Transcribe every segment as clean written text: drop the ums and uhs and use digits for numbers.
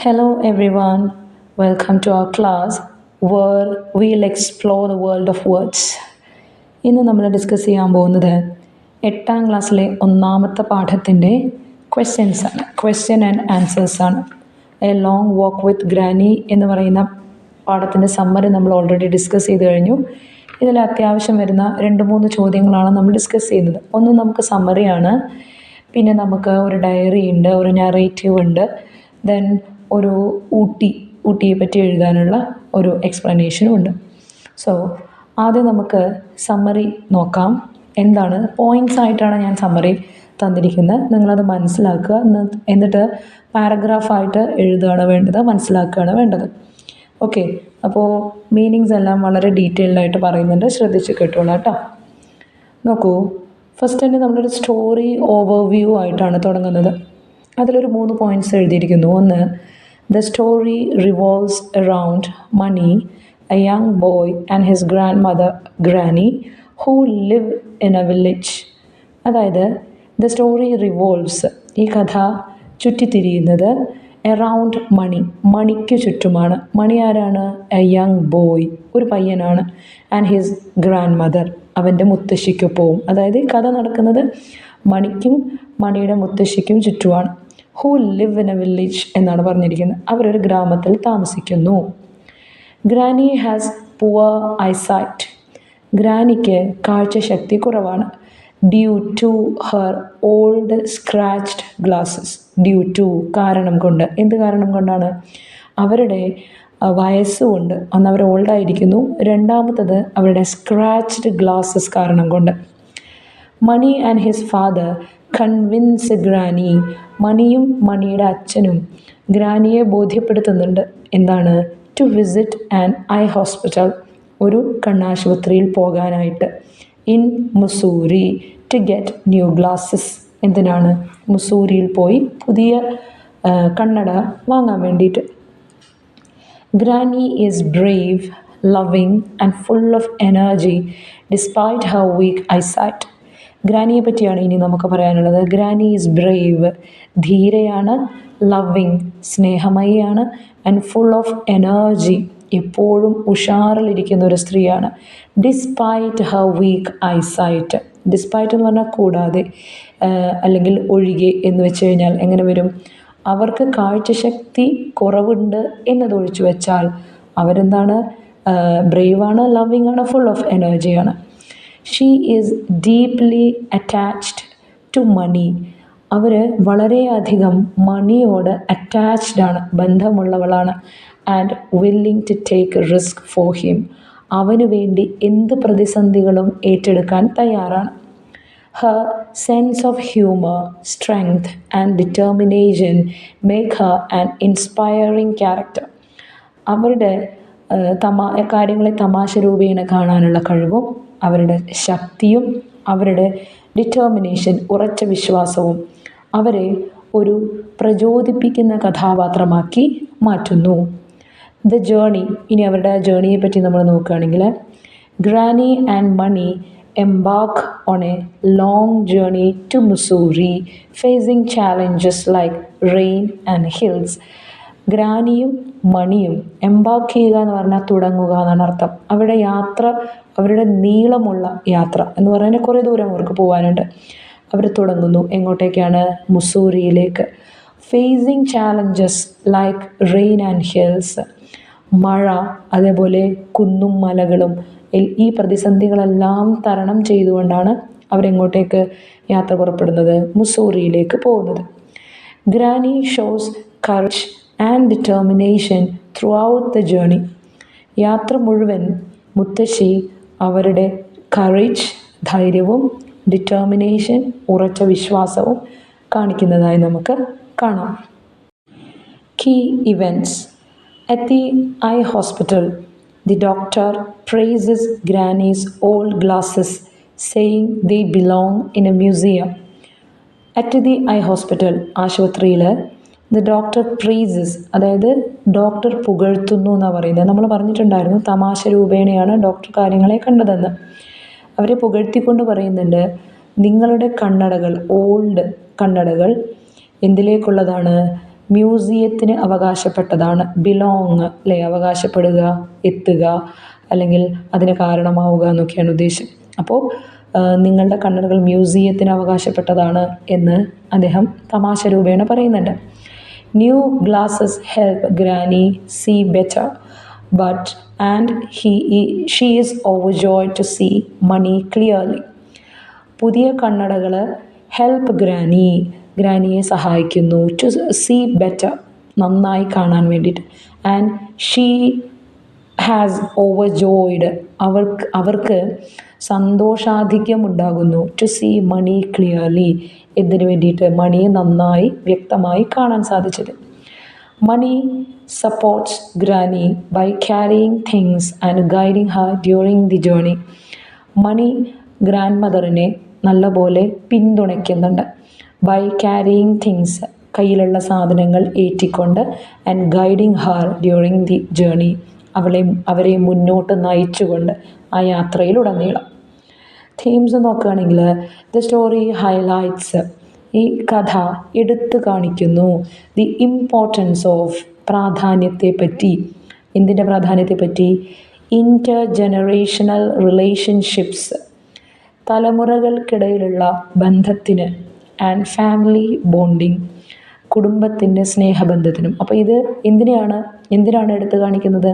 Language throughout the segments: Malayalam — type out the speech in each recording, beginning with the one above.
Hello everyone, welcome to our class where we'll explore the world of words. ഇന്ന് നമ്മൾ ഡിസ്കസ് ചെയ്യാൻ പോകുന്നത് 8ാം ക്ലാസ്സിലെ ഒന്നാമത്തെ പാഠത്തിൻ്റെ ക്വസ്റ്റ്യൻസ് ആണ്, ക്വസ്റ്റ്യൻ ആൻഡ് ആൻസേഴ്സ് ആണ്. A long walk with granny എന്ന് പറയുന്ന പാഠത്തിൻ്റെ സമ്മറി നമ്മൾ ഓൾറെഡി ഡിസ്കസ് ചെയ്ത് കഴിഞ്ഞു. ഇതിൽ അത്യാവശ്യം വരുന്ന 2-3 ചോദ്യങ്ങളാണ് നമ്മൾ ഡിസ്കസ് ചെയ്യുന്നത്. ഒന്ന് നമുക്ക് സമ്മറിയാണ്, പിന്നെ നമുക്ക് ഒരു ഡയറി ഉണ്ട്, ഒരു നറേറ്റീവ് ഉണ്ട്, ദെൻ ഒരു ഊട്ടിയെ പറ്റി എഴുതാനുള്ള ഒരു എക്സ്പ്ലനേഷനും ഉണ്ട്. സോ ആദ്യം നമുക്ക് സമ്മറി നോക്കാം. എന്താണ് പോയിൻറ്റ്സ് ആയിട്ടാണ് ഞാൻ സമ്മറി തന്നിരിക്കുന്നത്, നിങ്ങളത് മനസ്സിലാക്കുക. എന്നിട്ട് പാരഗ്രാഫായിട്ട് എഴുതുകയാണ് വേണ്ടത്, മനസ്സിലാക്കുകയാണ് വേണ്ടത്. ഓക്കെ, അപ്പോൾ മീനിങ്സ് എല്ലാം വളരെ ഡീറ്റെയിൽഡായിട്ട് പറയുന്നുണ്ട്, ശ്രദ്ധിച്ച് കേട്ടോളാം കേട്ടോ. നോക്കൂ, ഫസ്റ്റ് തന്നെ നമ്മളൊരു സ്റ്റോറി ഓവർവ്യൂ ആയിട്ടാണ് തുടങ്ങുന്നത്. അതിലൊരു 3 പോയിൻറ്റ്സ് എഴുതിയിരിക്കുന്നു. ഒന്ന്, the story revolves around Mani, a young boy, and his grandmother Granny, who live in a village. അതായത് the story revolves, ഈ കഥ ചുറ്റിത്തിരിയുന്നത് around മണി, മണിക്ക് ചുറ്റുമാണ്. മണി ആരാണ്? എ യങ് ബോയ്, ഒരു പയ്യനാണ്. ആൻഡ് ഹിസ് ഗ്രാൻഡ് മദർ, അവൻ്റെ മുത്തശ്ശിക്കൊപ്പവും. അതായത് ഈ കഥ നടക്കുന്നത് മണിക്കും മണിയുടെ മുത്തശ്ശിക്കും ചുറ്റുമാണ്. Who live in a village എന്നാണ് പറഞ്ഞിരിക്കുന്നത്. അവരൊരു ഗ്രാമത്തിൽ താമസിക്കുന്നു. ഗ്രാനി ഹാസ് പുവർ ഐസൈറ്റ്, ഗ്രാനിക്ക് കാഴ്ചശക്തി കുറവാണ്. Due to her old scratched glasses, due to കാരണം കൊണ്ട്. എന്ത് കാരണം കൊണ്ടാണ്? അവരുടെ വയസ്സുകൊണ്ട്. ഒന്ന് അവർ ഓൾഡായിരിക്കുന്നു, രണ്ടാമത്തത് അവരുടെ സ്ക്രാച്ച്ഡ് ഗ്ലാസസ് കാരണം കൊണ്ട്. Mani and his father convince granny, മണിയും മണിയുടെ അച്ഛനും ഗ്രാനിയെ ബോധ്യപ്പെടുത്തുന്നുണ്ട്. എന്താണ്? To visit an eye hospital, ഒരു കണ്ണാശുപത്രിയിൽ പോകാനായിട്ട്. In Mussoorie to get new glasses, എന്തിനാണ്? മുസൂരിയിൽ പോയി പുതിയ കണ്ണട വാങ്ങാൻ വേണ്ടിയിട്ട്. Granny is brave, loving and full of energy despite her weak eyesight. ഗ്രാനിയെ പറ്റിയാണ് ഇനി നമുക്ക് പറയാനുള്ളത്. ഗ്രാനി ഈസ് ബ്രേവ്, ധീരയാണ്. ലവിങ്, സ്നേഹമയിയാണ്. ആൻഡ് ഫുൾ ഓഫ് എനർജി, എപ്പോഴും ഉഷാറിലിരിക്കുന്ന ഒരു സ്ത്രീയാണ്. Despite her weak eyesight, despite എന്ന് പറഞ്ഞാൽ കൂടാതെ, അല്ലെങ്കിൽ ഒഴികെ എന്ന് വെച്ച് കഴിഞ്ഞാൽ എങ്ങനെ വരും? അവർക്ക് കാഴ്ചശക്തി കുറവുണ്ട് എന്നതൊഴിച്ചു വെച്ചാൽ അവരെന്താണ്? ബ്രേവാണ്, ലവിങ് ആണ്, ഫുൾ ഓഫ് എനർജിയാണ്. She is deeply attached to Mani, അവർ വളരെയധികം മണിയോട് അറ്റാച്ച്ഡ് ആണ്, ബന്ധമുള്ളവളാണ്. And willing to take risk for him, അവന് വേണ്ടി എന്ത് പ്രതിസന്ധികളും ഏറ്റെടുക്കാൻ തയ്യാറാണ്. Her sense of humour, strength and determination make her an inspiring character. അവരുടെ കാര്യങ്ങളെ തമാശ രൂപേണ കാണാനുള്ള കഴിവും അവരുടെ ശക്തിയും അവരുടെ ഡിറ്റർമിനേഷൻ, ഉറച്ച വിശ്വാസവും അവരെ ഒരു പ്രചോദിപ്പിക്കുന്ന കഥാപാത്രമാക്കി മാറ്റുന്നു. ദ ജേർണി, ഇനി അവരുടെ ജേർണിയെ പറ്റി നമ്മൾ നോക്കുകയാണെങ്കിൽ, granny and Mani embark on a long journey to Mussoorie, facing challenges like rain and hills. ഗ്രാനിയും മണിയും എംബാർക്ക് ചെയ്യുക എന്ന് പറഞ്ഞാൽ തുടങ്ങുക എന്നാണ് അർത്ഥം. അവരുടെ യാത്ര, അവരുടെ നീളമുള്ള യാത്ര എന്ന് പറഞ്ഞാൽ കുറേ ദൂരം അവർക്ക് പോകാനുണ്ട്. അവർ തുടങ്ങുന്നു. എങ്ങോട്ടേക്കാണ്? മുസൂറിയിലേക്ക്. Facing challenges like rain and hills, മഴ, അതേപോലെ കുന്നും മലകളും, ഈ പ്രതിസന്ധികളെല്ലാം തരണം ചെയ്തുകൊണ്ടാണ് അവരെങ്ങോട്ടേക്ക് യാത്ര പുറപ്പെടുന്നത്? മുസൂറിയിലേക്ക് പോകുന്നത്. Granny shows courage and determination through out the journey. യാത്ര മുഴുവൻ മുത്തശ്ശി അവരുടെ കറേജ്, ധൈര്യവും, ഡിറ്റർമിനേഷൻ, ഉറച്ച വിശ്വാസവും കാണിക്കുന്നതായി നമുക്ക് കാണാം. Key events. At the eye hospital, the doctor praises granny's old glasses, saying they belong in a museum. At the eye hospital, ആശുപത്രിയിൽ, ദ ഡോക്ടർ പ്രൈസസ്, അതായത് ഡോക്ടർ പുകഴ്ത്തുന്നു എന്നാണ് പറയുന്നത്. നമ്മൾ പറഞ്ഞിട്ടുണ്ടായിരുന്നു തമാശ രൂപേണയാണ് ഡോക്ടർ കാര്യങ്ങളെ കണ്ടതെന്ന്. അവരെ പുകഴ്ത്തിക്കൊണ്ട് പറയുന്നുണ്ട്, നിങ്ങളുടെ കണ്ണടകൾ, ഓൾഡ് കണ്ണടകൾ എന്തിലേക്കുള്ളതാണ്? മ്യൂസിയത്തിന് അവകാശപ്പെട്ടതാണ്. ബിലോങ് അല്ലേ, അവകാശപ്പെടുക, എത്തുക, അല്ലെങ്കിൽ അതിന് കാരണമാവുക എന്നൊക്കെയാണ് ഉദ്ദേശം. അപ്പോൾ നിങ്ങളുടെ കണ്ണടകൾ മ്യൂസിയത്തിന് അവകാശപ്പെട്ടതാണ് എന്ന് അദ്ദേഹം തമാശ രൂപേണ പറയുന്നുണ്ട്. New glasses help granny see better but and she is overjoyed to see Mani clearly. പുതിയ കണ്ണടകൾ ഹെൽപ്പ് ഗ്രാനിയെ സഹായിക്കുന്നു, ടു സീ ബെറ്റർ നന്നായി കാണാൻ വേണ്ടിയിട്ട്, ആൻഡ് ഷീ ഹാസ് ഓവർജോയ്ഡ് അവർക്ക് സന്തോഷാധിക്യം ഉണ്ടാകുന്നു, ടു സീ മണി ക്ലിയർലി എന്തിനു വേണ്ടിയിട്ട്, മണിയെ നന്നായി വ്യക്തമായി കാണാൻ സാധിച്ചത്. Mani supports granny by carrying things and guiding her during the journey. Mani ഗ്രാൻഡ് മദറിനെ നല്ലപോലെ പിന്തുണയ്ക്കുന്നുണ്ട്. ബൈ ക്യാരിയിങ് തിങ്സ് കയ്യിലുള്ള സാധനങ്ങൾ ഏറ്റിക്കൊണ്ട്, and guiding her during the journey അവരെ മുന്നോട്ട് നയിച്ചുകൊണ്ട് ആ യാത്രയിലുടനീളം. തീംസ് നോക്കുകയാണെങ്കിൽ ദ സ്റ്റോറി ഹൈലൈറ്റ്സ്, ഈ കഥ എടുത്തു കാണിക്കുന്നു ദി ഇമ്പോർട്ടൻസ് ഓഫ്, പ്രാധാന്യത്തെപ്പറ്റി. എന്തിൻ്റെ പ്രാധാന്യത്തെപ്പറ്റി? ഇൻ്റർ ജനറേഷണൽ റിലേഷൻഷിപ്സ്, തലമുറകൾക്കിടയിലുള്ള ബന്ധത്തിന്, ആൻഡ് ഫാമിലി ബോണ്ടിങ്, കുടുംബത്തിൻ്റെ സ്നേഹബന്ധത്തിനും. അപ്പോൾ ഇത് എന്തിനാണ് എടുത്തു കാണിക്കുന്നത്?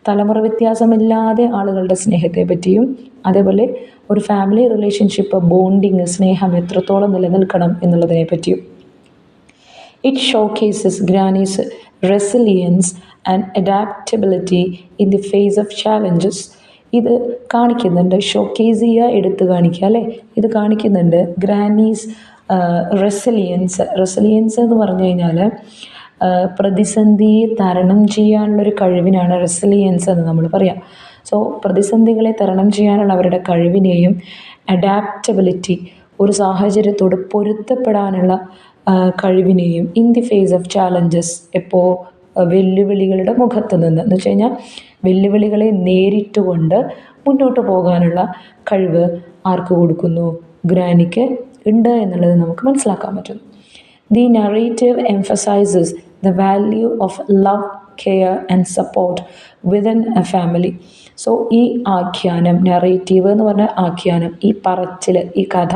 തലമുറ വ്യത്യാസമില്ലാതെ ആളുകളുടെ സ്നേഹത്തെ പറ്റിയും, അതേപോലെ ഒരു ഫാമിലി റിലേഷൻഷിപ്പ്, ബോണ്ടിങ്, സ്നേഹം എത്രത്തോളം നിലനിൽക്കണം എന്നുള്ളതിനെ പറ്റിയും. It showcases granny's resilience and adaptability in the face of challenges. ഇത് കാണിക്കുന്നുണ്ട്, ഷോക്കേസ് ചെയ്യുക, എടുത്തു കാണിക്കുക അല്ലേ, ഇത് കാണിക്കുന്നുണ്ട് ഗ്രാനീസ് റെസിലിയൻസ് എന്ന് പറഞ്ഞു കഴിഞ്ഞാൽ പ്രതിസന്ധിയെ തരണം ചെയ്യാനുള്ളൊരു കഴിവിനാണ് റെസിലിയൻസ് എന്ന് നമ്മൾ പറയാം. സോ പ്രതിസന്ധികളെ തരണം ചെയ്യാനുള്ള അവരുടെ കഴിവിനെയും, അഡാപ്റ്റബിലിറ്റി ഒരു സാഹചര്യത്തോട് പൊരുത്തപ്പെടാനുള്ള കഴിവിനെയും, in the face of challenges എപ്പോൾ വെല്ലുവിളികളുടെ മുഖത്ത് നിന്ന് എന്ന് വെച്ച് കഴിഞ്ഞാൽ വെല്ലുവിളികളെ നേരിട്ടുകൊണ്ട് മുന്നോട്ട് പോകാനുള്ള കഴിവ് ആർക്ക് കൊടുക്കുന്നു? ഗ്രാനിക്ക് ഉണ്ട് എന്നുള്ളത് നമുക്ക് മനസ്സിലാക്കാൻ പറ്റുന്നു. The narrative emphasises the value of love, care and support within A family. So ഈ ആഖ്യാനം, നറേറ്റീവ് എന്ന് പറഞ്ഞ ആഖ്യാനം, ഈ പറച്ചിൽ, ഈ കഥ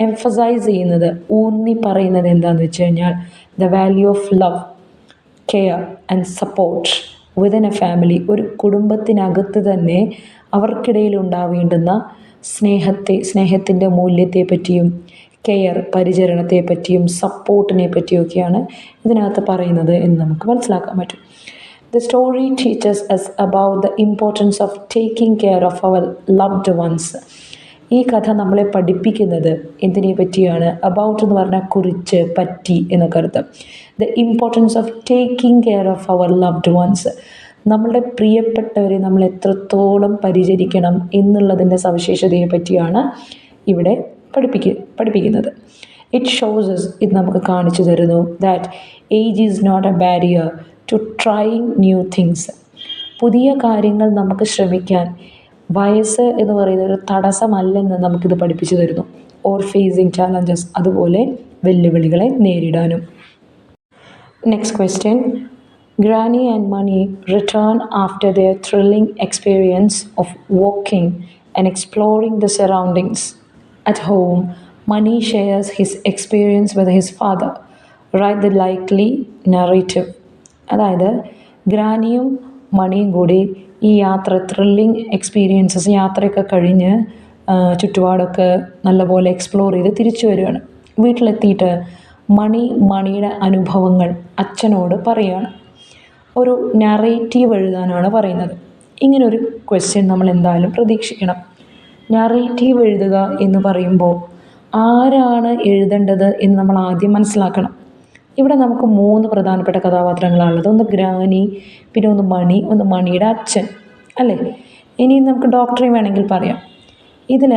എംഫസൈസ് ചെയ്യുന്നത്, ഊന്നി പറയുന്നത് എന്താണെന്ന് വെച്ച് കഴിഞ്ഞാൽ the value of love, care and support within A family. ഒരു കുടുംബത്തിനകത്ത് തന്നെ അവർക്കിടയിൽ ഉണ്ടാവേണ്ടുന്ന സ്നേഹത്തിൻ്റെ മൂല്യത്തെ പറ്റിയും, കെയർ പരിചരണത്തെ പറ്റിയും, സപ്പോർട്ടിനെ പറ്റിയൊക്കെയാണ് ഇതിനകത്ത് പറയുന്നത് എന്ന് നമുക്ക് മനസ്സിലാക്കാൻ പറ്റും. The story teaches us about the importance of taking care of our loved ones. ഈ കഥ നമ്മളെ പഠിപ്പിക്കുന്നത് എന്തിനെ പറ്റിയാണ്? അബൌട്ട് എന്ന് പറഞ്ഞാൽ കുറിച്ച്, പറ്റി എന്നൊക്കെ അർത്ഥം. The importance of taking care of our loved ones, നമ്മളുടെ പ്രിയപ്പെട്ടവരെ നമ്മൾ എത്രത്തോളം പരിചരിക്കണം എന്നുള്ളതിൻ്റെ സവിശേഷതയെ പറ്റിയാണ് ഇവിടെ പഠിപ്പിക്കുന്നത്. ഇറ്റ് ഷോസസ്, ഇത് നമുക്ക് കാണിച്ചു തരുന്നു that age is not a barrier to trying new things. പുതിയ കാര്യങ്ങൾ നമുക്ക് ശ്രമിക്കാൻ വയസ്സ് എന്ന് പറയുന്ന ഒരു തടസ്സമല്ലെന്ന് നമുക്കിത് പഠിപ്പിച്ചു തരുന്നു. ഓർ ഫേസിങ് ചാലഞ്ചസ്, അതുപോലെ വെല്ലുവിളികളെ നേരിടാനും. Next question. Granny and Mani return after their thrilling experience of walking and exploring the surroundings. At home, Mani shares his experience with his father. Write the likely narrative. അതായത് ഗ്രാനിയും മണിയും കൂടി ഈ ത്രില്ലിങ് എക്സ്പീരിയൻസസ്, യാത്രയൊക്കെ കഴിഞ്ഞ് ചുറ്റുപാടൊക്കെ നല്ലപോലെ എക്സ്പ്ലോർ ചെയ്ത് തിരിച്ചു വരികയാണ്. വീട്ടിലെത്തിയിട്ട് മണിയുടെ അനുഭവങ്ങൾ അച്ഛനോട് പറയുകയാണ്. ഒരു നറേറ്റീവ് എഴുതാനാണ് പറയുന്നത്. ഇങ്ങനൊരു ക്വസ്റ്റ്യൻ നമ്മൾ എന്തായാലും പ്രതീക്ഷിക്കണം. നറേറ്റീവ് എഴുതുക എന്ന് പറയുമ്പോൾ ആരാണ് എഴുതേണ്ടത് എന്ന് നമ്മൾ ആദ്യം മനസ്സിലാക്കണം. ഇവിടെ നമുക്ക് 3 പ്രധാനപ്പെട്ട കഥാപാത്രങ്ങളാണുള്ളത്. ഒന്ന് ഗ്രാനി, പിന്നെ ഒന്ന് മണി, ഒന്ന് മണിയുടെ അച്ഛൻ അല്ലേ. ഇനി നമുക്ക് ഡോക്ടറെ വേണമെങ്കിൽ പറയാം. ഇതിൽ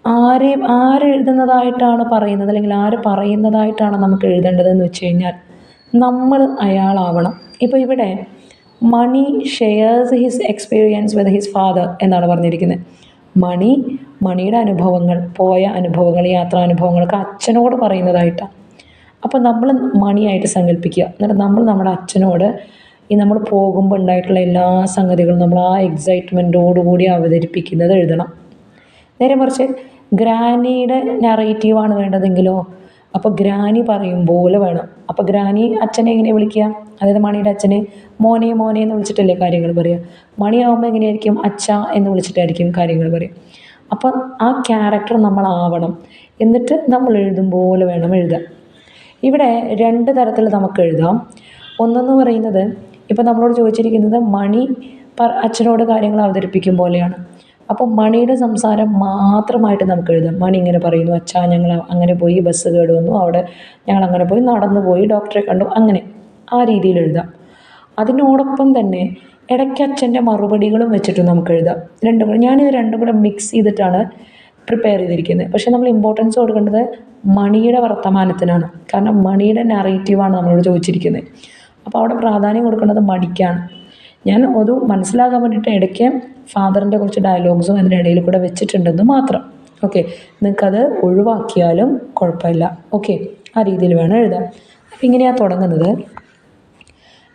ആരെഴുതുന്നതായിട്ടാണ് പറയുന്നത്, അല്ലെങ്കിൽ ആര് പറയുന്നതായിട്ടാണ് നമുക്ക് എഴുതേണ്ടതെന്ന് വെച്ച് കഴിഞ്ഞാൽ നമ്മൾ അയാളാവണം. ഇപ്പോൾ ഇവിടെ Mani shares his experience with his father എന്നാണ് പറഞ്ഞിരിക്കുന്നത്. മണിയുടെ അനുഭവങ്ങൾ, പോയ അനുഭവങ്ങൾ, യാത്രാനുഭവങ്ങളൊക്കെ അച്ഛനോട് പറയുന്നതായിട്ടാണ്. അപ്പോൾ നമ്മൾ മണിയായിട്ട് സങ്കല്പിക്കുക. എന്നിട്ട് നമ്മൾ നമ്മുടെ അച്ഛനോട് ഈ നമ്മൾ പോകുമ്പോൾ ഉണ്ടായിട്ടുള്ള എല്ലാ സംഗതികളും നമ്മൾ ആ എക്സൈറ്റ്മെൻറ്റോടുകൂടി അവതരിപ്പിക്കുന്നത് എഴുതണം. നേരെ മറിച്ച് ഗ്രാനിയുടെ നറേറ്റീവാണ് വേണ്ടതെങ്കിലോ അപ്പോൾ ഗ്രാനി പറയും പോലെ വേണം. അപ്പോൾ ഗ്രാനി അച്ഛനെ എങ്ങനെയാണ് വിളിക്കുക? അതായത് മണിയുടെ അച്ഛനെ മോനെ മോനെ എന്ന് വിളിച്ചിട്ടല്ലേ കാര്യങ്ങൾ പറയുക. മണിയാവുമ്പോൾ എങ്ങനെയായിരിക്കും? അച്ഛ എന്ന് വിളിച്ചിട്ടായിരിക്കും കാര്യങ്ങൾ പറയുക. അപ്പം ആ ക്യാരക്ടർ നമ്മളാവണം. എന്നിട്ട് നമ്മൾ എഴുതും പോലെ വേണം എഴുതാൻ. ഇവിടെ 2 തരത്തിൽ നമുക്ക് എഴുതാം. ഒന്നെന്ന് പറയുന്നത് ഇപ്പം നമ്മളോട് ചോദിച്ചിരിക്കുന്നത് മണി അച്ഛനോട് കാര്യങ്ങൾ അവതരിപ്പിക്കും പോലെയാണ്. അപ്പോൾ മണിയുടെ സംസാരം മാത്രമായിട്ട് നമുക്ക് എഴുതാം. മണി ഇങ്ങനെ പറയുന്നു, അച്ഛാ ഞങ്ങൾ അങ്ങനെ പോയി, ബസ് കേട് വന്നു, അവിടെ ഞങ്ങൾ അങ്ങനെ പോയി, നടന്നു പോയി, ഡോക്ടറെ കണ്ടു, അങ്ങനെ ആ രീതിയിൽ എഴുതാം. അതിനോടൊപ്പം തന്നെ ഇടയ്ക്ക് അച്ഛൻ്റെ മറുപടികളും വെച്ചിട്ട് നമുക്ക് എഴുതാം. ഞാനിത് രണ്ടും കൂടെ മിക്സ് ചെയ്തിട്ടാണ് പ്രിപ്പയർ ചെയ്തിരിക്കുന്നത്. പക്ഷേ നമ്മൾ ഇമ്പോർട്ടൻസ് കൊടുക്കേണ്ടത് മണിയുടെ വർത്തമാനത്തിനാണ്. കാരണം മണിയുടെ നറേറ്റീവാണ് നമ്മളോട് ചോദിച്ചിരിക്കുന്നത്. അപ്പോൾ അവിടെ പ്രാധാന്യം കൊടുക്കേണ്ടത് മണിക്കാണ്. ഞാൻ ഒരു മനസ്സിലാകാൻ വേണ്ടിയിട്ട് ഇടയ്ക്ക് ഫാദറിൻ്റെ കുറച്ച് ഡയലോഗ്സും അതിനിടയിൽ കൂടെ വെച്ചിട്ടുണ്ടെന്ന് മാത്രം. ഓക്കെ, നിങ്ങൾക്കത് ഒഴിവാക്കിയാലും കുഴപ്പമില്ല. ഓക്കെ, ആ രീതിയിൽ വേണം എഴുതാൻ. അപ്പോൾ ഇങ്ങനെയാണ് തുടങ്ങുന്നത്.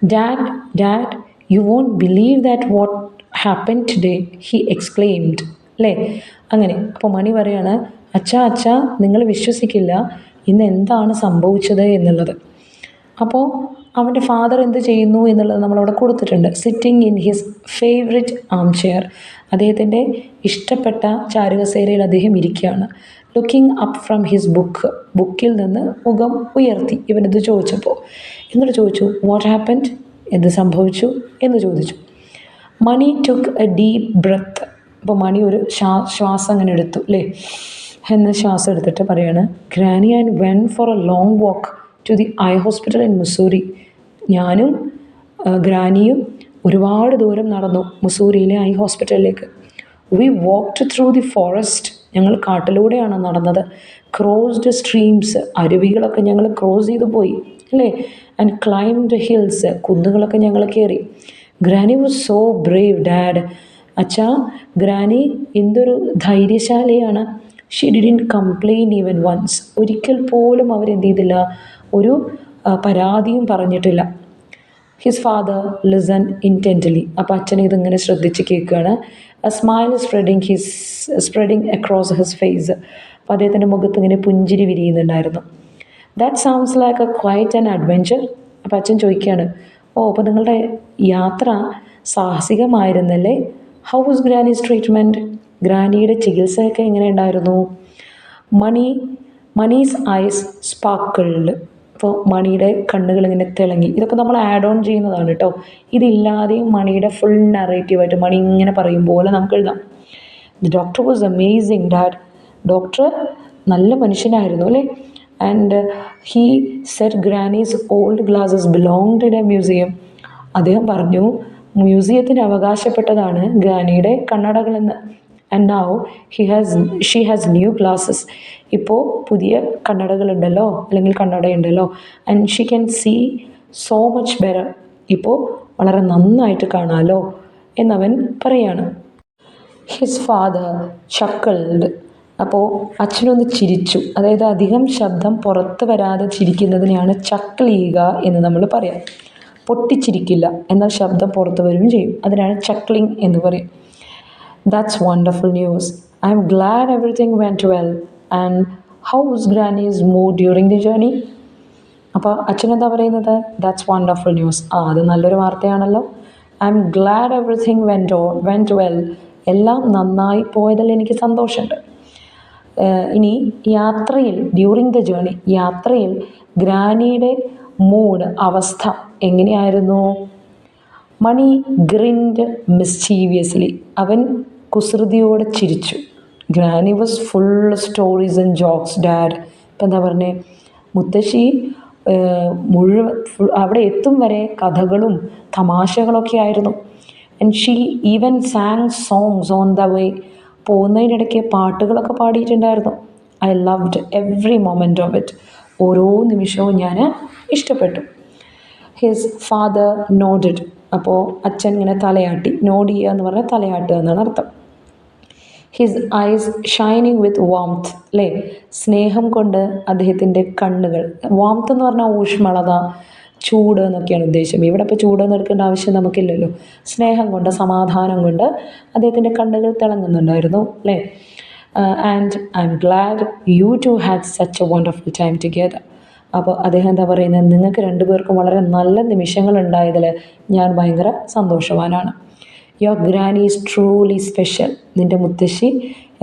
Dad you won't believe that what happen today he exclaimed, അല്ലേ? അങ്ങനെ. അപ്പോൾ മണി പറയാണ്, അച്ഛാ നിങ്ങൾ വിശ്വസിക്കില്ല ഇന്ന് എന്താണ് സംഭവിച്ചത് എന്നുള്ളത്. അപ്പോൾ അവൻ്റെ ഫാദർ എന്ത് ചെയ്യുന്നു എന്നുള്ളത് നമ്മളവിടെ കൊടുത്തിട്ടുണ്ട്. Sitting in his favourite armchair, അദ്ദേഹത്തിൻ്റെ ഇഷ്ടപ്പെട്ട ചാരുകസേരയിൽ അദ്ദേഹം ഇരിക്കുകയാണ്. ലുക്കിംഗ് അപ്പ് ഫ്രം ഹിസ് ബുക്കിൽ നിന്ന് മുഖം ഉയർത്തി ഇവനിത് ചോദിച്ചപ്പോൾ. എന്നിട്ട് ചോദിച്ചു, വാട്ട് ഹാപ്പൻഡ്, എന്ത് സംഭവിച്ചു എന്ന് ചോദിച്ചു. മണി ടുക്ക് എ ഡീപ്പ് ബ്രത്ത്. അപ്പോൾ മണി ഒരു ശ്വാസം അങ്ങനെ എടുത്തു, അല്ലേ? എന്ന് ശ്വാസം എടുത്തിട്ട് പറയാണ്, granny and went for a long walk to the eye hospital in Mussoorie. ഞാനും ഗ്രാനിയും ഒരുപാട് ദൂരം നടന്നു മുസൂറിയിലെ ഐ ഹോസ്പിറ്റലിലേക്ക്. We walked through the forest, ഞങ്ങൾ കാട്ടിലൂടെയാണ് നടന്നത്. ക്രോസ്ഡ് സ്ട്രീംസ്, അരുവികളൊക്കെ ഞങ്ങൾ ക്രോസ് ചെയ്തു പോയി, അല്ലേ? ആൻഡ് ക്ലൈംഡ് ഹിൽസ്, കുന്നുകളൊക്കെ ഞങ്ങൾ കയറി. Granny was so brave dad. അച്ഛാ, ഗ്രാനി എന്തൊരു ധൈര്യശാലിയാണ്. She didn't complain even once. ഒരിക്കൽ പോലും അവരെന്ത് ചെയ്തില്ല, ഒരു പരാതിയും പറഞ്ഞിട്ടില്ല. His father listen intently. അപ്പോൾ അച്ഛൻ ഇതിങ്ങനെ ശ്രദ്ധിച്ച് കേൾക്കുകയാണ്. A smile spreading across his face. അപ്പോൾ അദ്ദേഹത്തിൻ്റെ മുഖത്ത് ഇങ്ങനെ പുഞ്ചിരി വിരിയുന്നുണ്ടായിരുന്നു. That sounds like a quite and adventure. അപ്പോൾ അച്ഛൻ ചോദിക്കുകയാണ്, അപ്പോൾ നിങ്ങളുടെ യാത്ര സാഹസികമായിരുന്നല്ലേ? How was granny's treatment? ഗ്രാനിയുടെ ചികിത്സയൊക്കെ എങ്ങനെ ഉണ്ടായിരുന്നു? Money's ice sparkled. അപ്പോൾ മണിയുടെ കണ്ണുകൾ ഇങ്ങനെ തിളങ്ങി. ഇതൊക്കെ നമ്മൾ ആഡ് ഓൺ ചെയ്യുന്നതാണ് കേട്ടോ. ഇതില്ലാതെയും മണിയുടെ ഫുൾ നറേറ്റീവായിട്ട് മണി ഇങ്ങനെ പറയും പോലെ നമുക്ക് എഴുതാം. The doctor was amazing dad. Doctor നല്ല മനുഷ്യനായിരുന്നു, അല്ലേ? And he set granny's old glasses belonged in a museum. അദ്ദേഹം പറഞ്ഞു മ്യൂസിയത്തിന് അവകാശപ്പെട്ടതാണ് ഗ്രാനിയുടെ കണ്ണടകളെന്ന്. And now she has new glasses. ഇപ്പോൾ പുതിയ കണ്ണടകളുണ്ടല്ലോ, അല്ലെങ്കിൽ കണ്ണടയുണ്ടല്ലോ. And she can see so much better. ഇപ്പോൾ വളരെ നന്നായിട്ട് കാണാമല്ലോ എന്നവൻ പറയാണ്. His father chuckled. അപ്പോൾ അച്ഛനൊന്ന് ചിരിച്ചു. അതായത് അധികം ശബ്ദം പുറത്ത് വരാതെ ചിരിക്കുന്നതിനെയാണ് ചക്കിളിയുക എന്ന് നമ്മൾ പറയാം. പൊട്ടിച്ചിരിക്കില്ല, എന്നാൽ ശബ്ദം പുറത്ത് വരികയും ചെയ്യും. അതിനാണ് ചക്ലിങ് എന്ന് പറയും. That's wonderful news. I'm glad everything went well. And how was Granny's mood during the journey? അപ്പോൾ അച്ഛൻ എന്താ പറയുന്നത്? That's wonderful news. അത് നല്ലൊരു വാർത്തയാണല്ലോ. I'm glad everything went well. എല്ലാം നന്നായി പോയതിൽ എനിക്ക് സന്തോഷമുണ്ട്. ഇനി യാത്രയിൽ, ഡ്യൂറിങ് ദ ജേർണി, യാത്രയിൽ ഗ്രാനിയുടെ മൂഡ്, അവസ്ഥ എങ്ങനെയായിരുന്നു? മണി ഗ്രിൻഡ് മിസ്ചീവിയസ്ലി. അവൻ കുസൃതിയോടെ ചിരിച്ചു. Granny was full stories and jokes dad. ഇപ്പം എന്താ പറഞ്ഞേ? മുത്തശ്ശി അവിടെ എത്തും വരെ കഥകളും തമാശകളൊക്കെ ആയിരുന്നു. And she even sang songs on the way. പോകുന്നതിനിടയ്ക്ക് പാട്ടുകളൊക്കെ പാടിയിട്ടുണ്ടായിരുന്നു. I loved every moment of it. ഓരോ നിമിഷവും ഞാൻ ഇഷ്ടപ്പെട്ടു. His father nodded. അപ്പോൾ അച്ഛൻ ഇങ്ങനെ തലയാട്ടി. നോഡ് ചെയ്യുക എന്ന് പറഞ്ഞാൽ തലയാട്ടുക എന്നാണ് അർത്ഥം. ഹിസ് ഐസ് ഷൈനിങ് വിത്ത് വാംത്ത്, അല്ലേ? സ്നേഹം കൊണ്ട് അദ്ദേഹത്തിൻ്റെ കണ്ണുകൾ, വാംത്ത് എന്ന് പറഞ്ഞാൽ ഊഷ്മളത, ചൂട് എന്നൊക്കെയാണ് ഉദ്ദേശം. ഇവിടെ ഇപ്പോൾ ചൂടെന്ന് എടുക്കേണ്ട ആവശ്യം നമുക്കില്ലല്ലോ. സ്നേഹം കൊണ്ട്, സമാധാനം കൊണ്ട് അദ്ദേഹത്തിൻ്റെ കണ്ണുകൾ തിളങ്ങുന്നുണ്ടായിരുന്നു, അല്ലേ? And I am glad you two had such a wonderful time together. അപ്പോൾ അദ്ദേഹം എന്താ പറയുന്നത്, നിങ്ങൾക്ക് രണ്ടുപേർക്കും വളരെ നല്ല നിമിഷങ്ങൾ ഉണ്ടായതിൽ ഞാൻ ഭയങ്കര സന്തോഷവാനാണ്. Your granny is truly special. നിൻ്റെ മുത്തശ്ശി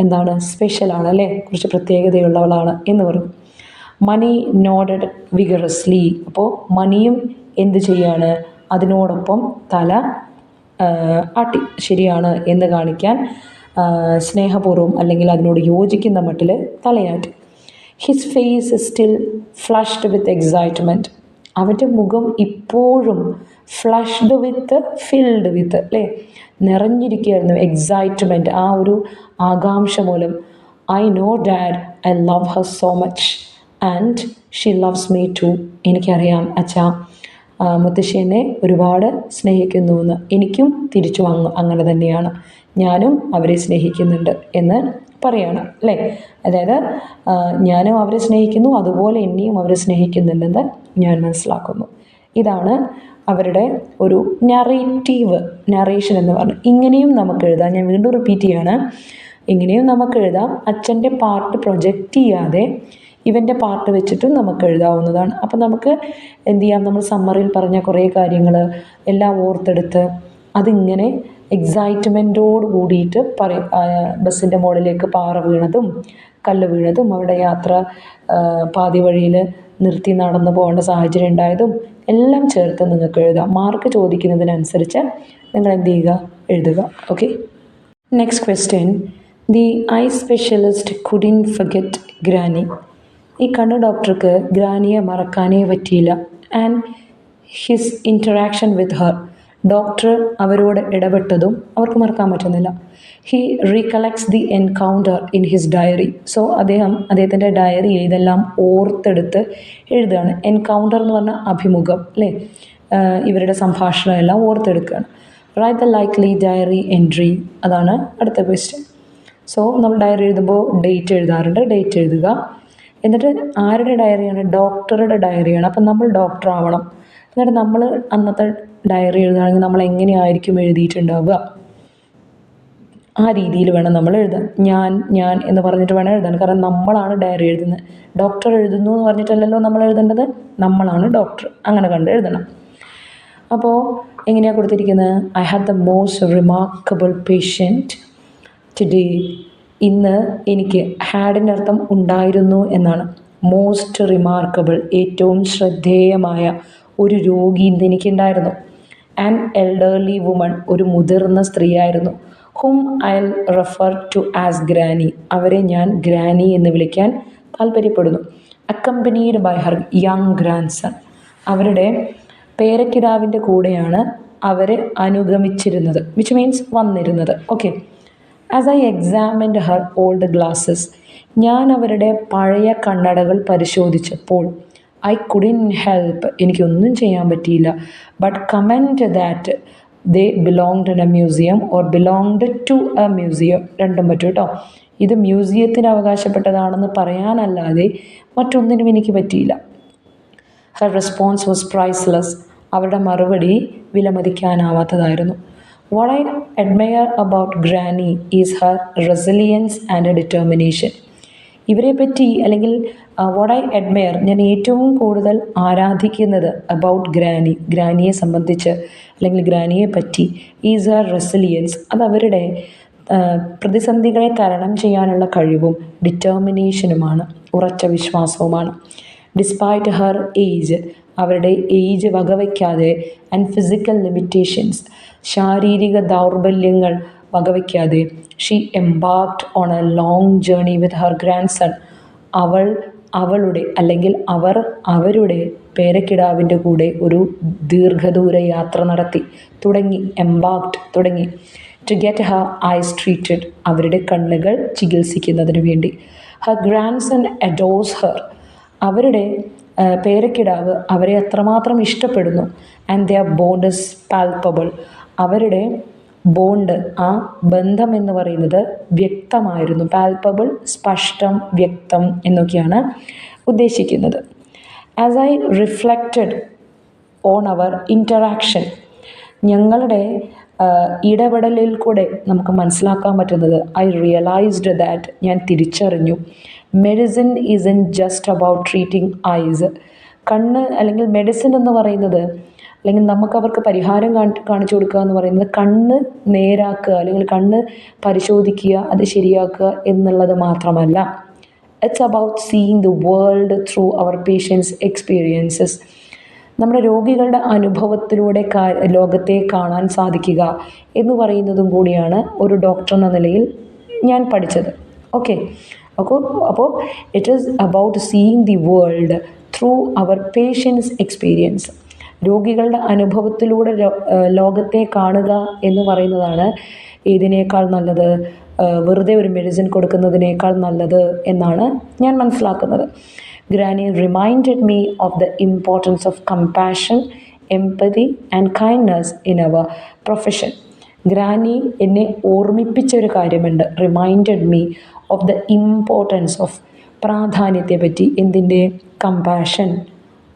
എന്താണ്, സ്പെഷ്യലാണ്, അല്ലേ? കുറച്ച് പ്രത്യേകതയുള്ളവളാണ് എന്ന് പറഞ്ഞു. മണി നോഡഡ് വിഗറസ്ലി. അപ്പോൾ മണിയും എന്ത് ചെയ്യാണ്, അതിനോടൊപ്പം തല ആട്ടി, ശരിയാണ് എന്ന് കാണിക്കാൻ സ്നേഹപൂർവ്വം അല്ലെങ്കിൽ അതിനോട് യോജിക്കുന്ന മട്ടിൽ തലയാട്ടി. ഹിസ് ഫേസ് സ്റ്റിൽ ഫ്ലഷ്ഡ് വിത്ത് എക്സൈറ്റ്മെൻറ്റ്. അവൻ്റെ മുഖം ഇപ്പോഴും ഫ്ലഷ്ഡ് വിത്ത്, ഫിൽഡ് വിത്ത്, അല്ലേ? നിറഞ്ഞിരിക്കുകയായിരുന്നു എക്സൈറ്റ്മെൻറ്റ്, ആ ഒരു ആകാംക്ഷ മൂലം. I know dad I love her so much and she loves me too. എനിക്കറിയാം അച്ഛാ, മുത്തശ്ശി എന്നെ ഒരുപാട് സ്നേഹിക്കുന്നു എന്ന്. എനിക്കും തിരിച്ചു അങ്ങനെ തന്നെയാണ്, ഞാനും അവരെ സ്നേഹിക്കുന്നുണ്ട് എന്ന് പറയാണ്, അല്ലേ? അതായത് ഞാനും അവരെ സ്നേഹിക്കുന്നു, അതുപോലെ എന്നെയും അവരെ സ്നേഹിക്കുന്നുണ്ടെന്ന് ഞാൻ മനസ്സിലാക്കുന്നു. ഇതാണ് അവരുടെ ഒരു നറേഷൻ എന്ന് പറഞ്ഞു. ഇങ്ങനെയും നമുക്ക് എഴുതാം, ഞാൻ വീണ്ടും റിപ്പീറ്റ് ചെയ്യാണ്, ഇങ്ങനെയും നമുക്ക് എഴുതാം. അച്ഛൻ്റെ പാർട്ട് പ്രൊജക്റ്റ് ചെയ്യാതെ ഇവൻ്റെ പാർട്ട് വെച്ചിട്ടും നമുക്ക് എഴുതാവുന്നതാണ്. അപ്പം നമുക്ക് എന്ത് ചെയ്യാം, നമ്മൾ സമ്മറിയിൽ പറഞ്ഞ കുറേ കാര്യങ്ങൾ എല്ലാം ഓർത്തെടുത്ത് അതിങ്ങനെ എക്സൈറ്റ്മെൻറ്റോട് കൂടിയിട്ട് പറയും. ബസ്സിൻ്റെ മുകളിലേക്ക് പാറ വീണതും കല്ല് വീണതും അവിടെ യാത്ര പാതി വഴിയിൽ നിർത്തി നടന്നു പോകേണ്ട സാഹചര്യം ഉണ്ടായതും എല്ലാം ചേർത്ത് നിങ്ങൾക്ക് എഴുതാം. മാർക്ക് ചോദിക്കുന്നതിനനുസരിച്ച് നിങ്ങൾ എന്ത് ചെയ്യുക, എഴുതുക. Okay, next question. The eye specialist couldn't forget granny. ഈ കണ്ണ് ഡോക്ടർക്ക് ഗ്രാനിയെ മറക്കാനേ പറ്റിയില്ല. And his interaction with her. Doctor അവരോട് ഇടപെട്ടതും അവർക്ക് മറക്കാൻ പറ്റുന്നില്ല. He recollects the encounter in his diary. So അദ്ദേഹത്തിൻ്റെ ഡയറിയിൽ ഇതെല്ലാം ഓർത്തെടുത്ത് എഴുതുകയാണ്. എൻകൗണ്ടർ എന്ന് പറഞ്ഞാൽ അഭിമുഖം, അല്ലേ? ഇവരുടെ സംഭാഷണം എല്ലാം ഓർത്തെടുക്കുകയാണ്. Write the likely diary entry, അതാണ് അടുത്ത ക്വസ്റ്റ്യൻ. സോ നമ്മൾ ഡയറി എഴുതുമ്പോൾ ഡേറ്റ് എഴുതാറുണ്ട്, ഡേറ്റ് എഴുതുക. എന്നിട്ട് ആരുടെ ഡയറിയാണ്, ഡോക്ടറുടെ ഡയറിയാണ്. അപ്പം നമ്മൾ ഡോക്ടർ ആവണം. എന്നിട്ട് നമ്മൾ അന്നത്തെ ഡയറി എഴുതുകയാണെങ്കിൽ നമ്മൾ എങ്ങനെയായിരിക്കും എഴുതിയിട്ടുണ്ടാവുക, ആ രീതിയിൽ വേണം നമ്മൾ എഴുതാൻ. ഞാൻ എന്ന് പറഞ്ഞിട്ട് വേണം എഴുതാൻ. കാരണം നമ്മളാണ് ഡയറി എഴുതുന്നത്. ഡോക്ടർ എഴുതുന്നു എന്ന് പറഞ്ഞിട്ടല്ലല്ലോ നമ്മൾ എഴുതേണ്ടത്, നമ്മളാണ് ഡോക്ടർ, അങ്ങനെ കണ്ട് എഴുതണം. അപ്പോൾ എങ്ങനെയാണ് കൊടുത്തിരിക്കുന്നത്, I had the most remarkable patient today. ഇന്ന് എനിക്ക്, ഹാഡിൻ്റെ അർത്ഥം ഉണ്ടായിരുന്നു എന്നാണ്. മോസ്റ്റ് റിമാർക്കബിൾ, ഏറ്റവും ശ്രദ്ധേയമായ ഒരു രോഗി ഇന്ന് എനിക്കുണ്ടായിരുന്നു. ആൻ എൽഡർലി വുമൺ, ഒരു മുതിർന്ന സ്ത്രീയായിരുന്നു. Hmm I refer to as granny, അവരെ ഞാൻ ഗ്രാനി എന്ന് വിളിക്കാൻ താല്പര്യപ്പെടുന്നു. Accompanied by her young grandson, അവരുടെ പേരക്കിടാവിൻ്റെ കൂടെയാണ് അവരെ അനുഗമിച്ചിരുന്നത്, വിച്ച് മീൻസ് വന്നിരുന്നത്. Okay. As I examined her old glasses, ഞാൻ അവരുടെ പഴയ കണ്ണടകൾ പരിശോധിച്ചപ്പോൾ ഐ കുഡിൻ ഹെൽപ്പ്, എനിക്കൊന്നും ചെയ്യാൻ പറ്റിയില്ല. But comment that they belonged in a museum or belonged to a museum, രണ്ടും പറ്റും കേട്ടോ. ഇത് മ്യൂസിയത്തിന് അവകാശപ്പെട്ടതാണെന്ന് പറയാനല്ലാതെ മറ്റൊന്നിനും എനിക്ക് പറ്റിയില്ല. ഹർ റെസ്പോൺസ് വാസ് പ്രൈസ്ലെസ്, അവരുടെ മറുപടി വിലമതിക്കാനാവാത്തതായിരുന്നു. What I admire about granny is her resilience and determination. ഇവരെ പറ്റി, അല്ലെങ്കിൽ വാട്ട് ഐ അഡ്മയർ, ഞാൻ ഏറ്റവും കൂടുതൽ ആരാധിക്കുന്നത് അബൌട്ട് ഗ്രാനിയെ സംബന്ധിച്ച് അല്ലെങ്കിൽ ഗ്രാനിയെ പറ്റി, ഈസ് ഹർ റെസിലിയൻസ്, അത് അവരുടെ പ്രതിസന്ധികളെ തരണം ചെയ്യാനുള്ള കഴിവും ഡിറ്റർമിനേഷനുമാണ്, ഉറച്ച വിശ്വാസവുമാണ്. ഡിസ്പൈറ്റ് ഹർ ഏജ്, അവരുടെ ഏജ് വകവയ്ക്കാതെ, ആൻഡ് ഫിസിക്കൽ ലിമിറ്റേഷൻസ്, ശാരീരിക ദൗർബല്യങ്ങൾ വകവയ്ക്കാതെ, she embarked on a long journey with her grandson, അവളുടെ അല്ലെങ്കിൽ അവരുടെ പേരക്കിടാവിൻ്റെ കൂടെ ഒരു ദീർഘദൂര യാത്ര നടത്തി. തുടങ്ങി to get her eyes treated, അവരുടെ കണ്ണുകൾ ചികിത്സിക്കുന്നതിന് വേണ്ടി. Her grandson adores her, അവരുടെ പേരക്കിടാവ് അവരെ അത്രമാത്രം ഇഷ്ടപ്പെടുന്നു. And their bond is palpable, അവരുടെ ബോണ്ട്, ആ ബന്ധം എന്ന് പറയുന്നത് വ്യക്തമായിരുന്നു. പാൽപ്പബിൾ, സ്പഷ്ടം, വ്യക്തം എന്നൊക്കെയാണ് ഉദ്ദേശിക്കുന്നത്. As I reflected on our interaction, ഞങ്ങളുടെ ഇടപെടലിൽ കൂടെ നമുക്ക് മനസ്സിലാക്കാൻ പറ്റുന്നത്, ഐ റിയലൈസ്ഡ് ദാറ്റ്, ഞാൻ തിരിച്ചറിഞ്ഞു, medicine in just about treating eyes. കണ്ണ് അല്ലെങ്കിൽ മെഡിസിൻ എന്ന് പറയുന്നത്, അല്ലെങ്കിൽ നമുക്ക് അവർക്ക് പരിഹാരം കാണിച്ചു കൊടുക്കുക എന്ന് പറയുന്നത് കണ്ണ് നേരാക്കുക അല്ലെങ്കിൽ കണ്ണ് പരിശോധിക്കുക, അത് ശരിയാക്കുക എന്നുള്ളത് മാത്രമല്ല. It's about seeing the world through our patients experiences. നമ്മുടെ രോഗികളുടെ അനുഭവത്തിലൂടെ ലോകത്തെ കാണാൻ സാധിക്കുക എന്ന് പറയുന്നതും കൂടിയാണ് ഒരു ഡോക്ടർ എന്ന നിലയിൽ ഞാൻ പഠിച്ചത്. ഓക്കെ, അപ്പോൾ it is about seeing the world through our patients experience. രോഗികളുടെ അനുഭവത്തിലൂടെ ലോകത്തെ കാണുക എന്ന് പറയുന്നതാണ് ഇതിനേക്കാൾ നല്ലത്, വെറുതെ ഒരു മെഡിസിൻ കൊടുക്കുന്നതിനേക്കാൾ നല്ലത് എന്നാണ് ഞാൻ മനസ്സിലാക്കുന്നത്. Granny reminded me of the importance of compassion, empathy and kindness in our profession. Granny എന്നെ ഓർമ്മിപ്പിച്ച ഒരു കാര്യമുണ്ട്. Reminded me of the importance of, പ്രാധാന്യത്തെ പറ്റി. എന്തിൻ്റെ? കമ്പാഷൻ,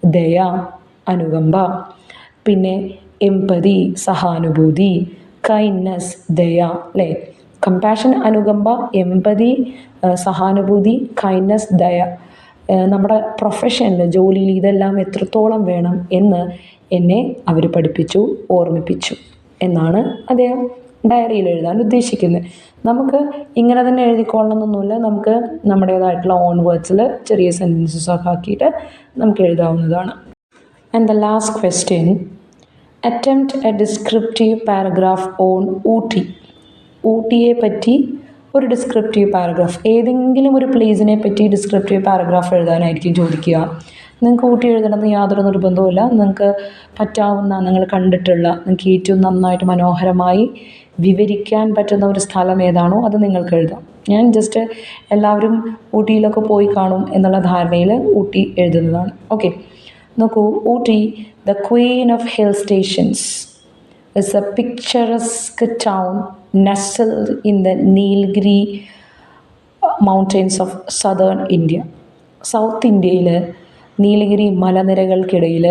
ദയ, അനുകമ്പ. പിന്നെ എമ്പതി, സഹാനുഭൂതി. കൈൻഡ്നസ്, ദയ, അല്ലേ? കമ്പാഷൻ, അനുകമ്പ, എമ്പതി, സഹാനുഭൂതി, കൈൻഡ്നസ്, ദയ. നമ്മുടെ പ്രൊഫഷനിൽ, ജോലിയിൽ ഇതെല്ലാം എത്രത്തോളം വേണം എന്ന് എന്നെ അവർ പഠിപ്പിച്ചു, ഓർമ്മിപ്പിച്ചു എന്നാണ് അദ്ദേഹം ഡയറിയിൽ എഴുതാൻ ഉദ്ദേശിക്കുന്നത്. നമുക്ക് ഇങ്ങനെ തന്നെ എഴുതിക്കൊള്ളണമെന്നൊന്നുമില്ല, നമുക്ക് നമ്മുടേതായിട്ടുള്ള ഓൺ വേർഡ്സിൽ ചെറിയ സെൻറ്റൻസസൊക്കെ ആക്കിയിട്ട് നമുക്ക് എഴുതാവുന്നതാണ്. And the last question, attempt a descriptive paragraph on Ooty. ഊട്ടിയെ പറ്റി ഒരു ഡിസ്ക്രിപ്റ്റീവ് പാരഗ്രാഫ്, ഏതെങ്കിലും ഒരു പ്ലേസിനെ പറ്റി ഡിസ്ക്രിപ്റ്റീവ് പാരഗ്രാഫ് എഴുതാനായിരിക്കും ചോദിക്കുക. നിങ്ങൾക്ക് ഊട്ടി എഴുതണമെന്ന് യാതൊരു നിർബന്ധവുമില്ല. നിങ്ങൾക്ക് പറ്റാവുന്ന, നിങ്ങൾ കണ്ടിട്ടുള്ള, നിങ്ങൾക്ക് ഏറ്റവും നന്നായിട്ട് മനോഹരമായി വിവരിക്കാൻ പറ്റുന്ന ഒരു സ്ഥലം ഏതാണോ അത് നിങ്ങൾക്ക് എഴുതാം. ഞാൻ ജസ്റ്റ് എല്ലാവരും ഊട്ടിയിലൊക്കെ പോയി കാണും എന്നുള്ള ധാരണയിൽ ഊട്ടി എഴുതുന്നതാണ്. ഓക്കെ, നോക്കൂ. Ooty, the Queen of hill stations, is a picturesque town nestled in the Nilgiri mountains of southern India. South ഇന്ത്യയിൽ നീലഗിരി മലനിരകൾക്കിടയിൽ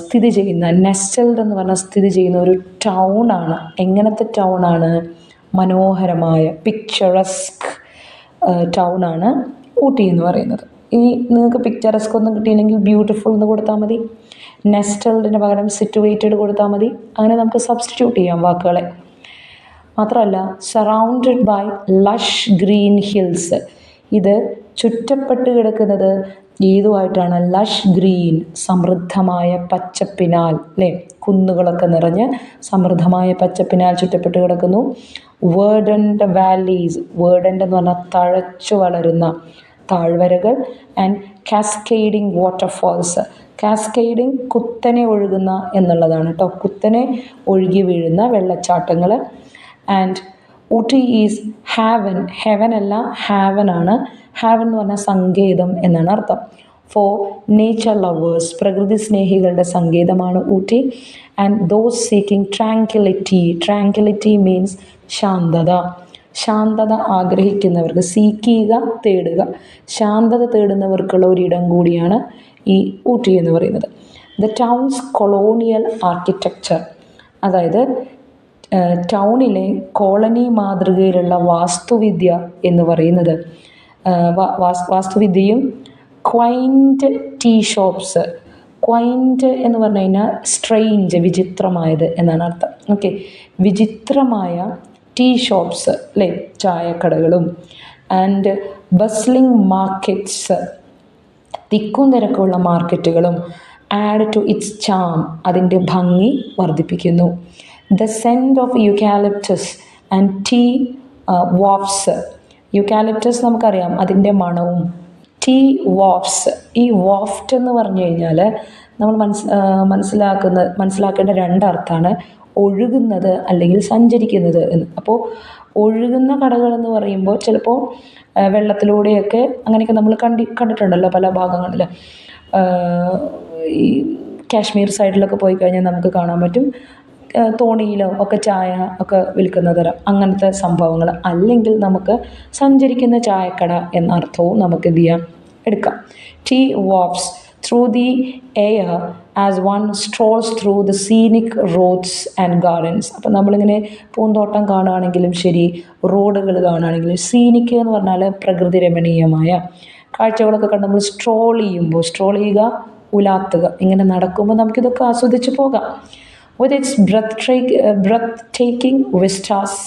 സ്ഥിതി ചെയ്യുന്ന, നെസ്റ്റൽഡ് എന്ന് പറഞ്ഞാൽ സ്ഥിതി ചെയ്യുന്ന ഒരു ടൗണാണ്. എങ്ങനത്തെ ടൗണാണ്? മനോഹരമായ, പിക്ചറസ്ക് ടൗണാണ് ഊട്ടി എന്ന് പറയുന്നത്. ഇനി നിങ്ങൾക്ക് പിക്ചറസ്ക് ഒന്നും കിട്ടിയില്ലെങ്കിൽ ബ്യൂട്ടിഫുൾ എന്ന് കൊടുത്താൽ മതി. നെസ്റ്റൽഡിന് പകരം സിറ്റുവേറ്റഡ് കൊടുത്താൽ മതി. അങ്ങനെ നമുക്ക് സബ്സ്റ്റിറ്റ്യൂട്ട് ചെയ്യാം വാക്കുകളെ. മാത്രമല്ല, surrounded by lush green hills, ഇത് ചുറ്റപ്പെട്ട് കിടക്കുന്നത് ഏതുമായിട്ടാണ്? ലഷ് ഗ്രീൻ, സമൃദ്ധമായ പച്ചപ്പിനാൽ, അല്ലേ? കുന്നുകളൊക്കെ നിറഞ്ഞ് സമൃദ്ധമായ പച്ചപ്പിനാൽ ചുറ്റപ്പെട്ട് കിടക്കുന്നു. വേർഡൻഡ് വാലീസ്, വേർഡൻഡ് എന്ന് പറഞ്ഞാൽ തഴച്ചു വളരുന്ന താഴ്വരകൾ. ആൻഡ് കാസ്കേഡിങ് വാട്ടർഫാൾസ്, കാസ്കേഡിങ് കുത്തനെ ഒഴുകുന്ന എന്നുള്ളതാണ് കേട്ടോ, കുത്തനെ ഒഴുകി വീഴുന്ന വെള്ളച്ചാട്ടങ്ങൾ. And Ooty is haven, heaven അല്ല ഹാവൻ ആണ്. ഹാവൻ എന്ന് പറഞ്ഞാൽ സങ്കേതം എന്നാണ് അർത്ഥം. ഫോർ നേച്ചർ ലവേഴ്സ്, പ്രകൃതി സ്നേഹികളുടെ സങ്കേതമാണ് Ooty. And those seeking tranquillity, tranquillity means ശാന്തത, ശാന്തത ആഗ്രഹിക്കുന്നവർക്ക്, സീക്ക് ചെയ്യുക, തേടുക, ശാന്തത തേടുന്നവർക്കുള്ള ഒരിടം കൂടിയാണ് ഈ ഊട്ടി എന്ന് പറയുന്നത്. ദ ടൗൺസ് കൊളോണിയൽ ആർക്കിടെക്ചർ, അതായത് ടൗണിലെ കോളനി മാതൃകയിലുള്ള വാസ്തുവിദ്യ എന്ന് പറയുന്നത്, വാസ്തുവിദ്യയും ക്വൈൻറ്റ് ടീ ഷോപ്സ്, ക്വൈൻറ്റ് എന്ന് പറഞ്ഞു കഴിഞ്ഞാൽ സ്ട്രെയിഞ്ച്, വിചിത്രമായത് എന്നാണ് അർത്ഥം. ഓക്കെ, വിചിത്രമായ ടീ ഷോപ്സ്, അല്ലേ? ചായക്കടകളും. ആൻഡ് ബസ്ലിംഗ് മാർക്കറ്റ്സ്, തിക്കും തിരക്കുള്ള മാർക്കറ്റുകളും. ആഡ് ടു ഇറ്റ്സ് ചാം, അതിൻ്റെ ഭംഗി വർദ്ധിപ്പിക്കുന്നു. The scent of eucalyptus and tea wafts, eucalyptus നമുക്കറിയാം, അതിൻ്റെ മണവും. ടീ വാഫ്സ്, ഈ വാഫ്റ്റ് എന്ന് പറഞ്ഞു കഴിഞ്ഞാൽ നമ്മൾ മനസ്സിലാക്കേണ്ട രണ്ടർത്ഥമാണ്, ഒഴുകുന്നത് അല്ലെങ്കിൽ സഞ്ചരിക്കുന്നത് എന്ന്. അപ്പോൾ ഒഴുകുന്ന കടകൾ എന്ന് പറയുമ്പോൾ ചിലപ്പോൾ വെള്ളത്തിലൂടെയൊക്കെ അങ്ങനെയൊക്കെ നമ്മൾ കണ്ടിട്ടുണ്ടല്ലോ പല ഭാഗങ്ങളിൽ. ഈ കാശ്മീർ സൈഡിലൊക്കെ പോയി കഴിഞ്ഞാൽ നമുക്ക് കാണാൻ പറ്റും തോണിയിലോ ഒക്കെ ചായ ഒക്കെ വിൽക്കുന്ന തരം അങ്ങനത്തെ സംഭവങ്ങൾ, അല്ലെങ്കിൽ നമുക്ക് സഞ്ചരിക്കുന്ന ചായക്കട എന്ന അർത്ഥവും നമുക്ക് എന്ത് ചെയ്യാം, എടുക്കാം. Tea wafts through the air as one strolls through the scenic roads and gardens. അപ്പം നമ്മളിങ്ങനെ പൂന്തോട്ടം കാണുകയാണെങ്കിലും ശരി, റോഡുകൾ കാണുകയാണെങ്കിലും, സീനിക് എന്ന് പറഞ്ഞാൽ പ്രകൃതി രമണീയമായ കാഴ്ചകളൊക്കെ കണ്ട് നമ്മൾ സ്ട്രോൾ ചെയ്യുക, ഉലാത്തുക, ഇങ്ങനെ നടക്കുമ്പോൾ നമുക്കിതൊക്കെ ആസ്വദിച്ച് പോകാം. With its breathtaking vistas.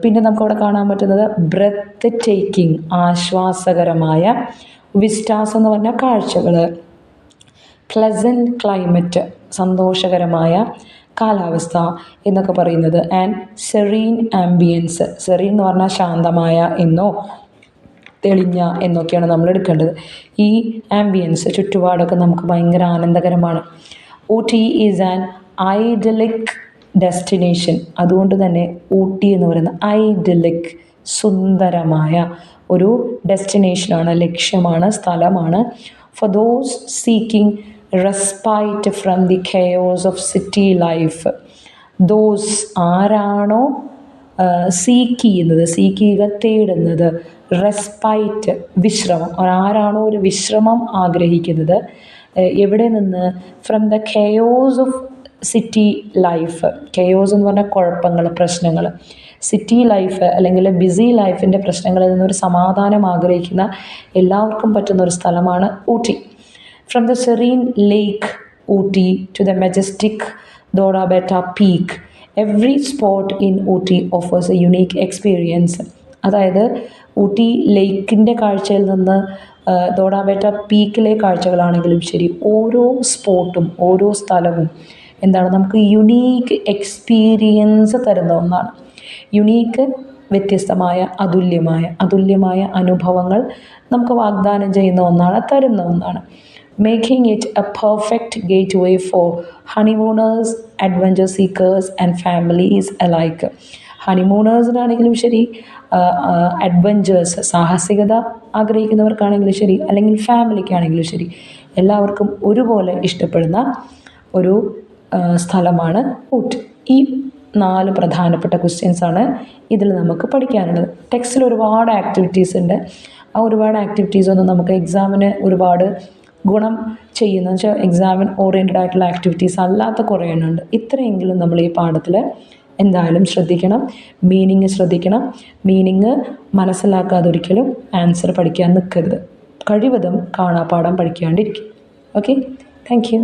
പിന്നെ നമുക്കവിടെ കാണാൻ പറ്റുന്നത് ബ്രെത്ത് ടേക്കിംഗ്, ആശ്വാസകരമായ, വിസ്റ്റാസ് എന്ന് പറഞ്ഞാൽ കാഴ്ചകൾ, പ്ലസൻറ്റ് ക്ലൈമറ്റ്, സന്തോഷകരമായ കാലാവസ്ഥ എന്നൊക്കെ പറയുന്നത്, ആൻഡ് സെറീൻ ആംബിയൻസ്. സെറീൻ എന്ന് പറഞ്ഞാൽ ശാന്തമായ എന്നോ തെളിഞ്ഞ എന്നൊക്കെയാണ് നമ്മൾ എടുക്കേണ്ടത്. ഈ ആംബിയൻസ്, ചുറ്റുപാടൊക്കെ നമുക്ക് ഭയങ്കര ആനന്ദകരമാണ്. Ooty is an idyllic destination. അതുകൊണ്ട് തന്നെ ഊട്ടി എന്ന് പറയുന്നത് ഐഡലിക്, സുന്ദരമായ ഒരു ഡെസ്റ്റിനേഷനാണ്, ലക്ഷ്യമാണ്, സ്ഥലമാണ്. For those seeking respite from the chaos of city life. Those ആരാണോ സീക്ക് ചെയ്യുക, തേടുന്നത്, റെസ്പൈറ്റ് വിശ്രമം, ആരാണോ ഒരു വിശ്രമം ആഗ്രഹിക്കുന്നത്, എവിടെ നിന്ന്? From the chaos of city life. Chaos എന്ന് പറഞ്ഞാൽ കുഴപ്പങ്ങൾ, പ്രശ്നങ്ങൾ. സിറ്റി ലൈഫ് അല്ലെങ്കിൽ ബിസി ലൈഫിൻ്റെ പ്രശ്നങ്ങളിൽ നിന്നൊരു സമാധാനം ആഗ്രഹിക്കുന്ന എല്ലാവർക്കും പറ്റുന്ന ഒരു സ്ഥലമാണ് Ooty. From the serene lake Ooty to the majestic Doddabetta peak, every spot in Ooty offers a unique experience. അതായത് ഊട്ടി ലേക്കിൻ്റെ കാഴ്ചയിൽ നിന്ന് ദോഡാബെറ്റ പീക്കിലെ കാഴ്ചകളാണെങ്കിലും ശരി, ഓരോ സ്പോട്ടും ഓരോ സ്ഥലവും എന്താണ്, നമുക്ക് യുണീക്ക് എക്സ്പീരിയൻസ് തരുന്ന ഒന്നാണ്. യുണീക്ക്, വ്യത്യസ്തമായ, അതുല്യമായ അനുഭവങ്ങൾ നമുക്ക് വാഗ്ദാനം ചെയ്യുന്ന ഒന്നാണ്, തരുന്ന ഒന്നാണ്. Making it a perfect gateway for honeymooners, adventure seekers and families alike. ഹണിമൂണേഴ്സിനാണെങ്കിലും ശരി, അഡ്വഞ്ചേഴ്സ്, സാഹസികത ആഗ്രഹിക്കുന്നവർക്കാണെങ്കിലും ശരി, അല്ലെങ്കിൽ ഫാമിലിക്കാണെങ്കിലും ശരി, എല്ലാവർക്കും ഒരുപോലെ ഇഷ്ടപ്പെടുന്ന ഒരു സ്ഥലമാണ് ഊട്ടി. ഈ 4 പ്രധാനപ്പെട്ട ക്വസ്റ്റ്യൻസാണ് ഇതിൽ നമുക്ക് പഠിക്കാനുള്ളത്. ടെക്സ്റ്റിൽ ഒരുപാട് ആക്ടിവിറ്റീസ് ഉണ്ട്. ആ ഒരുപാട് ആക്ടിവിറ്റീസൊന്നും നമുക്ക് എക്സാമിന് ഒരുപാട് ഗുണം ചെയ്യുന്ന വെച്ചാൽ എക്സാമിൻ ഓറിയൻറ്റഡ് ആയിട്ടുള്ള ആക്ടിവിറ്റീസ് അല്ലാത്ത കുറേ എണ്ണമുണ്ട്. ഇത്രയെങ്കിലും നമ്മൾ ഈ പാഠത്തിൽ എന്തായാലും ശ്രദ്ധിക്കണം. ശ്രദ്ധിക്കണം. മീനിങ് മനസ്സിലാക്കാതെ ഒരിക്കലും ആൻസർ പഠിക്കാൻ നിൽക്കരുത്. കഴിവതും കാണാപ്പാഠം പഠിക്കാണ്ടിരിക്കും. Okay, thank U.